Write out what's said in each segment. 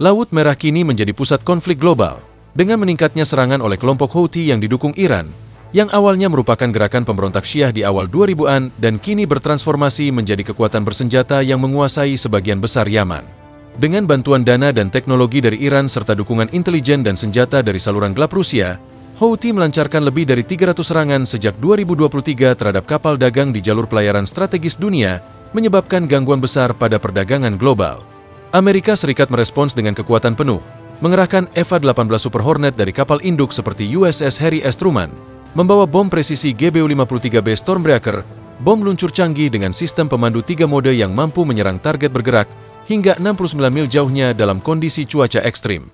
Laut Merah kini menjadi pusat konflik global, dengan meningkatnya serangan oleh kelompok Houthi yang didukung Iran, yang awalnya merupakan gerakan pemberontak Syiah di awal 2000-an dan kini bertransformasi menjadi kekuatan bersenjata yang menguasai sebagian besar Yaman. Dengan bantuan dana dan teknologi dari Iran serta dukungan intelijen dan senjata dari saluran gelap Rusia, Houthi melancarkan lebih dari 300 serangan sejak 2023 terhadap kapal dagang di jalur pelayaran strategis dunia, menyebabkan gangguan besar pada perdagangan global. Amerika Serikat merespons dengan kekuatan penuh, mengerahkan F-18 Super Hornet dari kapal induk seperti USS Harry S. Truman, membawa bom presisi GBU-53B Stormbreaker, bom luncur canggih dengan sistem pemandu 3 mode yang mampu menyerang target bergerak hingga 69 mil jauhnya dalam kondisi cuaca ekstrim.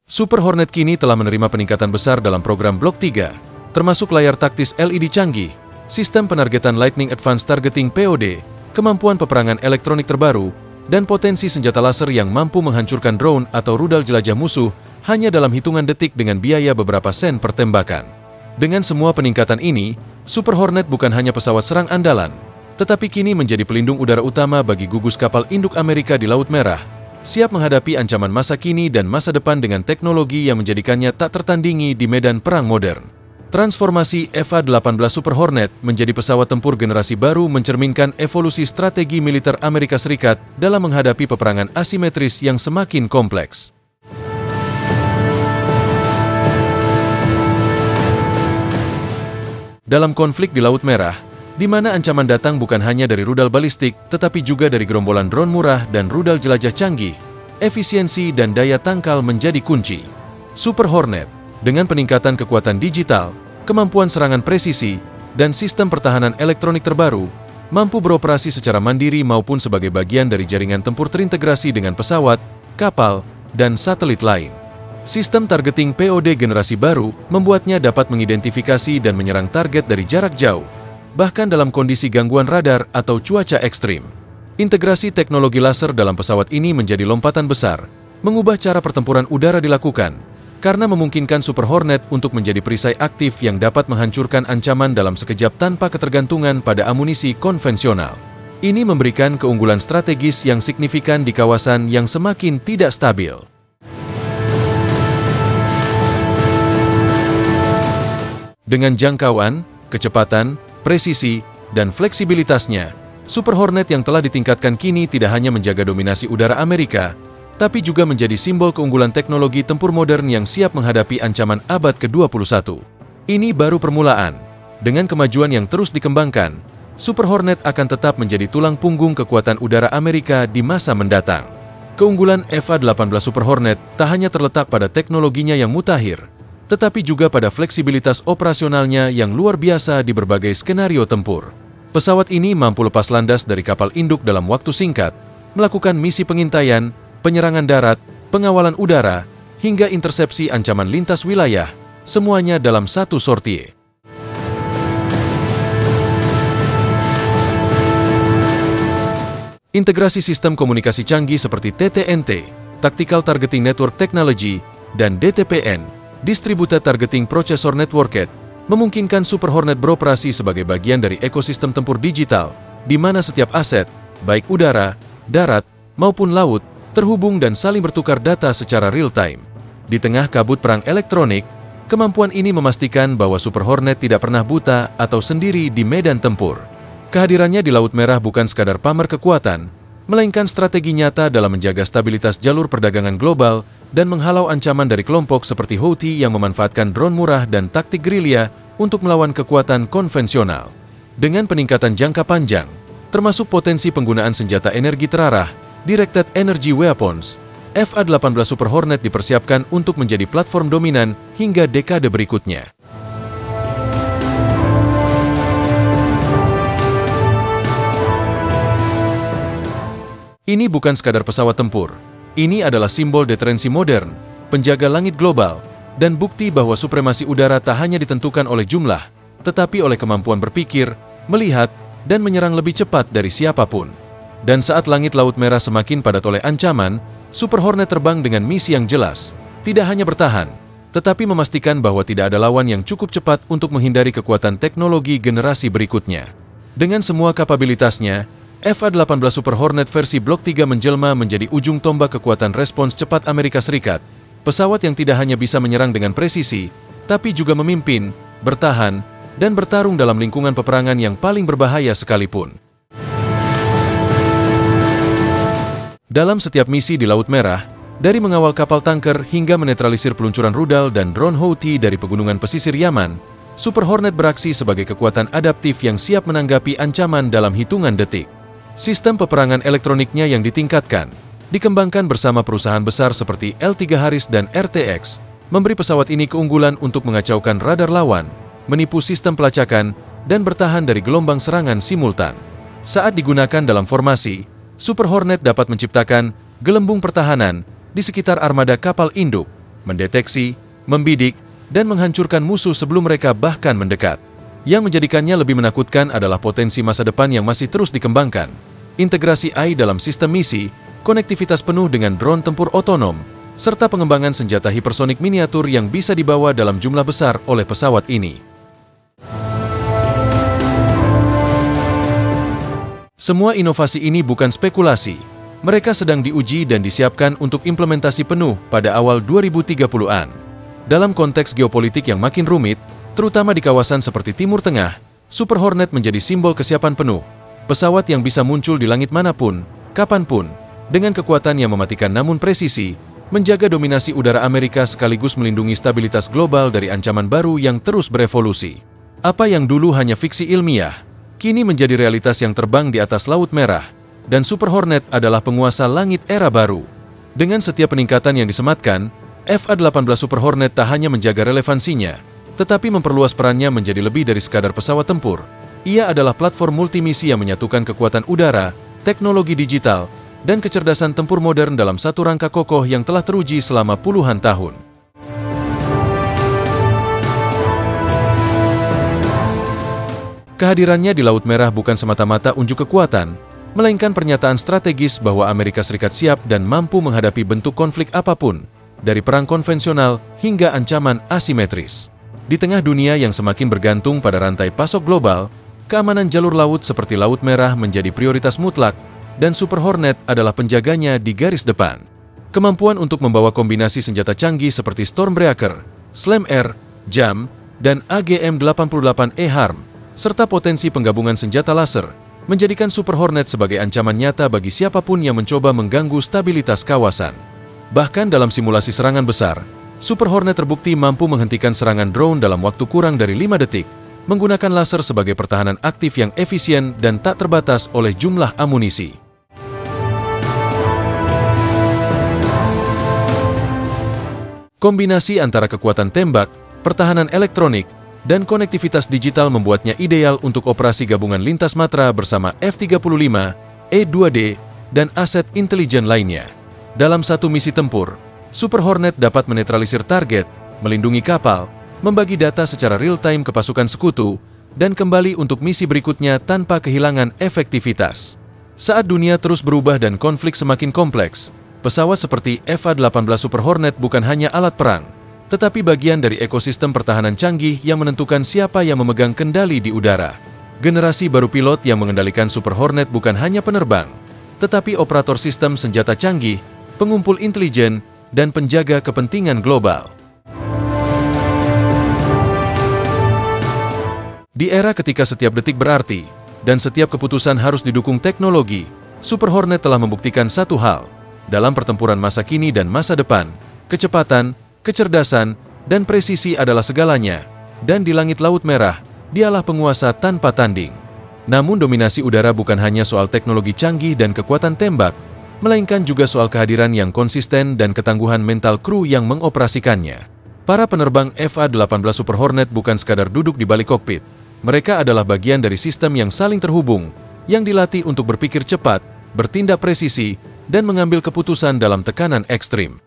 Super Hornet kini telah menerima peningkatan besar dalam program Blok 3, termasuk layar taktis LED canggih, sistem penargetan Lightning Advanced Targeting POD, kemampuan peperangan elektronik terbaru, dan potensi senjata laser yang mampu menghancurkan drone atau rudal jelajah musuh hanya dalam hitungan detik dengan biaya beberapa sen per tembakan. Dengan semua peningkatan ini, Super Hornet bukan hanya pesawat serang andalan, tetapi kini menjadi pelindung udara utama bagi gugus kapal induk Amerika di Laut Merah, siap menghadapi ancaman masa kini dan masa depan dengan teknologi yang menjadikannya tak tertandingi di medan perang modern. Transformasi F-18 Super Hornet menjadi pesawat tempur generasi baru mencerminkan evolusi strategi militer Amerika Serikat dalam menghadapi peperangan asimetris yang semakin kompleks. Dalam konflik di Laut Merah, di mana ancaman datang bukan hanya dari rudal balistik, tetapi juga dari gerombolan drone murah dan rudal jelajah canggih, efisiensi dan daya tangkal menjadi kunci. Super Hornet, dengan peningkatan kekuatan digital, kemampuan serangan presisi, dan sistem pertahanan elektronik terbaru, mampu beroperasi secara mandiri maupun sebagai bagian dari jaringan tempur terintegrasi dengan pesawat, kapal, dan satelit lain. Sistem targeting POD generasi baru membuatnya dapat mengidentifikasi dan menyerang target dari jarak jauh, bahkan dalam kondisi gangguan radar atau cuaca ekstrim. Integrasi teknologi laser dalam pesawat ini menjadi lompatan besar, mengubah cara pertempuran udara dilakukan, karena memungkinkan Super Hornet untuk menjadi perisai aktif yang dapat menghancurkan ancaman dalam sekejap tanpa ketergantungan pada amunisi konvensional. Ini memberikan keunggulan strategis yang signifikan di kawasan yang semakin tidak stabil. Dengan jangkauan, kecepatan, presisi, dan fleksibilitasnya, Super Hornet yang telah ditingkatkan kini tidak hanya menjaga dominasi udara Amerika, tapi juga menjadi simbol keunggulan teknologi tempur modern yang siap menghadapi ancaman abad ke-21. Ini baru permulaan. Dengan kemajuan yang terus dikembangkan, Super Hornet akan tetap menjadi tulang punggung kekuatan udara Amerika di masa mendatang. Keunggulan F-18 Super Hornet tak hanya terletak pada teknologinya yang mutakhir, tetapi juga pada fleksibilitas operasionalnya yang luar biasa di berbagai skenario tempur. Pesawat ini mampu lepas landas dari kapal induk dalam waktu singkat, melakukan misi pengintaian, penyerangan darat, pengawalan udara, hingga intersepsi ancaman lintas wilayah, semuanya dalam satu sortie. Integrasi sistem komunikasi canggih seperti TTNT, Tactical Targeting Network Technology, dan DTPN, Distributed Targeting Processor Networked, memungkinkan Super Hornet beroperasi sebagai bagian dari ekosistem tempur digital, di mana setiap aset, baik udara, darat, maupun laut, terhubung dan saling bertukar data secara real-time. Di tengah kabut perang elektronik, kemampuan ini memastikan bahwa Super Hornet tidak pernah buta atau sendiri di medan tempur. Kehadirannya di Laut Merah bukan sekadar pamer kekuatan, melainkan strategi nyata dalam menjaga stabilitas jalur perdagangan global dan menghalau ancaman dari kelompok seperti Houthi yang memanfaatkan drone murah dan taktik gerilya untuk melawan kekuatan konvensional. Dengan peningkatan jangka panjang, termasuk potensi penggunaan senjata energi terarah, Directed Energy Weapons, F-18 Super Hornet dipersiapkan untuk menjadi platform dominan hingga dekade berikutnya. Ini bukan sekadar pesawat tempur. Ini adalah simbol deterensi modern, penjaga langit global, dan bukti bahwa supremasi udara tak hanya ditentukan oleh jumlah, tetapi oleh kemampuan berpikir, melihat, dan menyerang lebih cepat dari siapapun. Dan saat langit Laut Merah semakin padat oleh ancaman, Super Hornet terbang dengan misi yang jelas, tidak hanya bertahan, tetapi memastikan bahwa tidak ada lawan yang cukup cepat untuk menghindari kekuatan teknologi generasi berikutnya. Dengan semua kapabilitasnya, FA-18 Super Hornet versi Blok 3 menjelma menjadi ujung tombak kekuatan respons cepat Amerika Serikat. Pesawat yang tidak hanya bisa menyerang dengan presisi, tapi juga memimpin, bertahan, dan bertarung dalam lingkungan peperangan yang paling berbahaya sekalipun. Dalam setiap misi di Laut Merah, dari mengawal kapal tanker hingga menetralisir peluncuran rudal dan drone Houthi dari pegunungan pesisir Yaman, Super Hornet beraksi sebagai kekuatan adaptif yang siap menanggapi ancaman dalam hitungan detik. Sistem peperangan elektroniknya yang ditingkatkan, dikembangkan bersama perusahaan besar seperti L3 Harris dan RTX, memberi pesawat ini keunggulan untuk mengacaukan radar lawan, menipu sistem pelacakan, dan bertahan dari gelombang serangan simultan. Saat digunakan dalam formasi, Super Hornet dapat menciptakan gelembung pertahanan di sekitar armada kapal induk, mendeteksi, membidik, dan menghancurkan musuh sebelum mereka bahkan mendekat. Yang menjadikannya lebih menakutkan adalah potensi masa depan yang masih terus dikembangkan. Integrasi AI dalam sistem misi, konektivitas penuh dengan drone tempur otonom, serta pengembangan senjata hipersonik miniatur yang bisa dibawa dalam jumlah besar oleh pesawat ini. Semua inovasi ini bukan spekulasi. Mereka sedang diuji dan disiapkan untuk implementasi penuh pada awal 2030-an. Dalam konteks geopolitik yang makin rumit, terutama di kawasan seperti Timur Tengah, Super Hornet menjadi simbol kesiapan penuh. Pesawat yang bisa muncul di langit manapun, kapanpun, dengan kekuatan yang mematikan namun presisi, menjaga dominasi udara Amerika sekaligus melindungi stabilitas global dari ancaman baru yang terus berevolusi. Apa yang dulu hanya fiksi ilmiah, kini menjadi realitas yang terbang di atas Laut Merah, dan Super Hornet adalah penguasa langit era baru. Dengan setiap peningkatan yang disematkan, FA-18 Super Hornet tak hanya menjaga relevansinya, tetapi memperluas perannya menjadi lebih dari sekadar pesawat tempur. Ia adalah platform multimisi yang menyatukan kekuatan udara, teknologi digital, dan kecerdasan tempur modern dalam satu rangka kokoh yang telah teruji selama puluhan tahun. Kehadirannya di Laut Merah bukan semata-mata unjuk kekuatan, melainkan pernyataan strategis bahwa Amerika Serikat siap dan mampu menghadapi bentuk konflik apapun, dari perang konvensional hingga ancaman asimetris. Di tengah dunia yang semakin bergantung pada rantai pasok global, keamanan jalur laut seperti Laut Merah menjadi prioritas mutlak, dan Super Hornet adalah penjaganya di garis depan. Kemampuan untuk membawa kombinasi senjata canggih seperti Stormbreaker, Slam Air, JAM, dan AGM-88E HARM, serta potensi penggabungan senjata laser, menjadikan Super Hornet sebagai ancaman nyata bagi siapapun yang mencoba mengganggu stabilitas kawasan. Bahkan dalam simulasi serangan besar, Super Hornet terbukti mampu menghentikan serangan drone dalam waktu kurang dari 5 detik, menggunakan laser sebagai pertahanan aktif yang efisien dan tak terbatas oleh jumlah amunisi. Kombinasi antara kekuatan tembak, pertahanan elektronik, dan konektivitas digital membuatnya ideal untuk operasi gabungan lintas matra bersama F-35, E-2D, dan aset intelijen lainnya. Dalam satu misi tempur, Super Hornet dapat menetralisir target, melindungi kapal, membagi data secara real-time ke pasukan sekutu, dan kembali untuk misi berikutnya tanpa kehilangan efektivitas. Saat dunia terus berubah dan konflik semakin kompleks, pesawat seperti FA-18 Super Hornet bukan hanya alat perang, tetapi bagian dari ekosistem pertahanan canggih yang menentukan siapa yang memegang kendali di udara. Generasi baru pilot yang mengendalikan Super Hornet bukan hanya penerbang, tetapi operator sistem senjata canggih, pengumpul intelijen, dan penjaga kepentingan global. Di era ketika setiap detik berarti, dan setiap keputusan harus didukung teknologi, Super Hornet telah membuktikan satu hal. Dalam pertempuran masa kini dan masa depan, kecepatan, kecerdasan, dan presisi adalah segalanya, dan di langit Laut Merah, dialah penguasa tanpa tanding. Namun dominasi udara bukan hanya soal teknologi canggih dan kekuatan tembak, melainkan juga soal kehadiran yang konsisten dan ketangguhan mental kru yang mengoperasikannya. Para penerbang FA-18 Super Hornet bukan sekadar duduk di balik kokpit. Mereka adalah bagian dari sistem yang saling terhubung, yang dilatih untuk berpikir cepat, bertindak presisi, dan mengambil keputusan dalam tekanan ekstrim.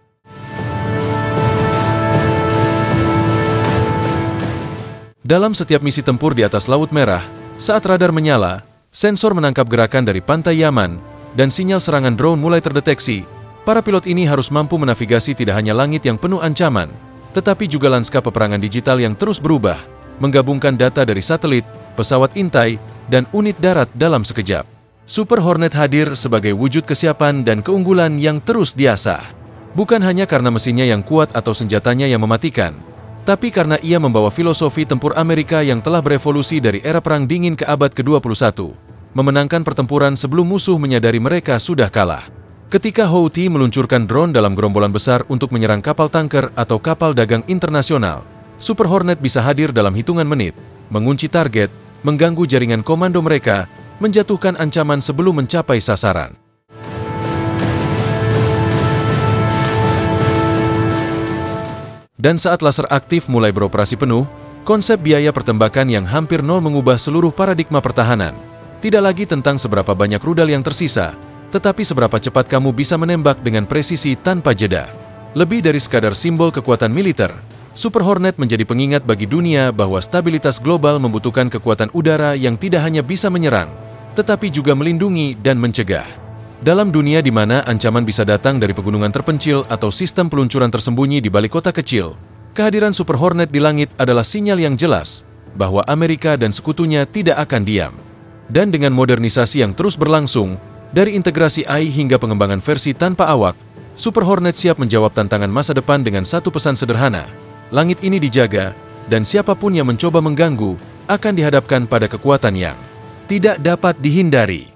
Dalam setiap misi tempur di atas Laut Merah, saat radar menyala, sensor menangkap gerakan dari pantai Yaman, dan sinyal serangan drone mulai terdeteksi, para pilot ini harus mampu menavigasi tidak hanya langit yang penuh ancaman, tetapi juga lanskap peperangan digital yang terus berubah, menggabungkan data dari satelit, pesawat intai, dan unit darat dalam sekejap. Super Hornet hadir sebagai wujud kesiapan dan keunggulan yang terus diasah. Bukan hanya karena mesinnya yang kuat atau senjatanya yang mematikan, tapi karena ia membawa filosofi tempur Amerika yang telah berevolusi dari era Perang Dingin ke abad ke-21, memenangkan pertempuran sebelum musuh menyadari mereka sudah kalah. Ketika Houthi meluncurkan drone dalam gerombolan besar untuk menyerang kapal tanker atau kapal dagang internasional, Super Hornet bisa hadir dalam hitungan menit, mengunci target, mengganggu jaringan komando mereka, menjatuhkan ancaman sebelum mencapai sasaran. Dan saat laser aktif mulai beroperasi penuh, konsep biaya pertembakan yang hampir nol mengubah seluruh paradigma pertahanan. Tidak lagi tentang seberapa banyak rudal yang tersisa, tetapi seberapa cepat kamu bisa menembak dengan presisi tanpa jeda. Lebih dari sekadar simbol kekuatan militer, Super Hornet menjadi pengingat bagi dunia bahwa stabilitas global membutuhkan kekuatan udara yang tidak hanya bisa menyerang, tetapi juga melindungi dan mencegah. Dalam dunia di mana ancaman bisa datang dari pegunungan terpencil atau sistem peluncuran tersembunyi di balik kota kecil, kehadiran Super Hornet di langit adalah sinyal yang jelas bahwa Amerika dan sekutunya tidak akan diam. Dan dengan modernisasi yang terus berlangsung, dari integrasi AI hingga pengembangan versi tanpa awak, Super Hornet siap menjawab tantangan masa depan dengan satu pesan sederhana. Langit ini dijaga, dan siapapun yang mencoba mengganggu akan dihadapkan pada kekuatan yang tidak dapat dihindari.